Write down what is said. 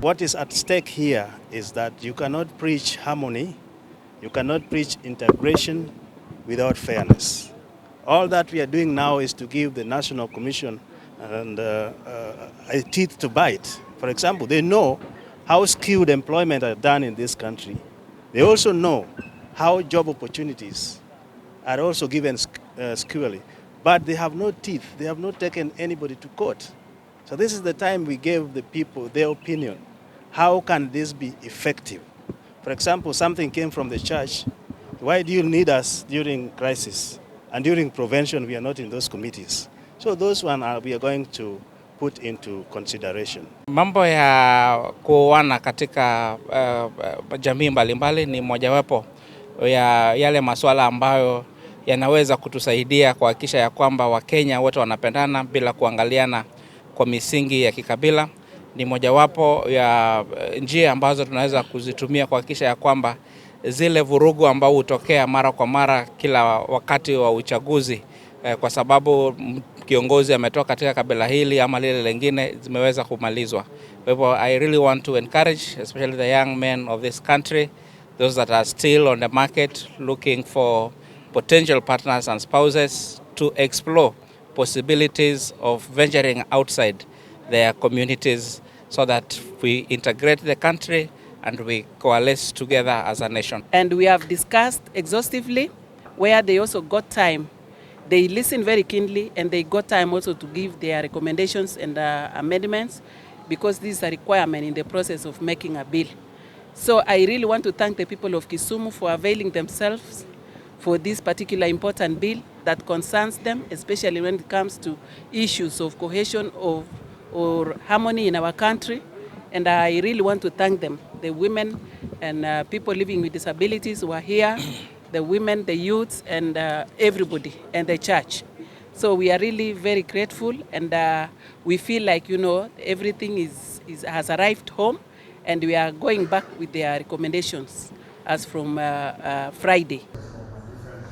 What is at stake here is that you cannot preach harmony, you cannot preach integration without fairness. All that we are doing now is to give the National Commission and a teeth to bite. For example, they know how skilled employment are done in this country. They also know how job opportunities are also given securely. But they have no teeth. They have not taken anybody to court. So this is the time we gave the people their opinion. How can this be effective? For example, something came from the church. Why do you need us during crisis? And during prevention, we are not in those committees. So those we are going to put into consideration. Mambo ya kuoana katika jamii mbalimbali ni mojawapo ya yale masuala ambayo yanaweza kutusaidia kuhakikisha ya kwamba Wakenya wote wanapendana bila kuangaliana kwa misingi ya kikabila. Ni mojawapo ya njia ambazo tunaweza kuzitumia kuhakikisha ya kwamba zile vurugu ambao hutokea mara kwa mara kila wakati wa uchaguzi kwa sababu kiongozi ametoka katika kabila hili ama lile lingine zimeweza kumalizwa. Kwa hivyo I really want to encourage especially the young men of this country, those that are still on the market looking for potential partners and spouses, to explore possibilities of venturing outside their communities so that we integrate the country and we coalesce together as a nation. And we have discussed exhaustively where they also got time. They listened very keenly and they got time also to give their recommendations and amendments, because this is a requirement in the process of making a bill. So I really want to thank the people of Kisumu for availing themselves for this particular important bill that concerns them, especially when it comes to issues of cohesion or harmony in our country. And I really want to thank them, the women and people living with disabilities who are here, the women, the youths, and everybody, and the church. So we are really very grateful, and we feel like, everything has arrived home, and we are going back with their recommendations as from Friday.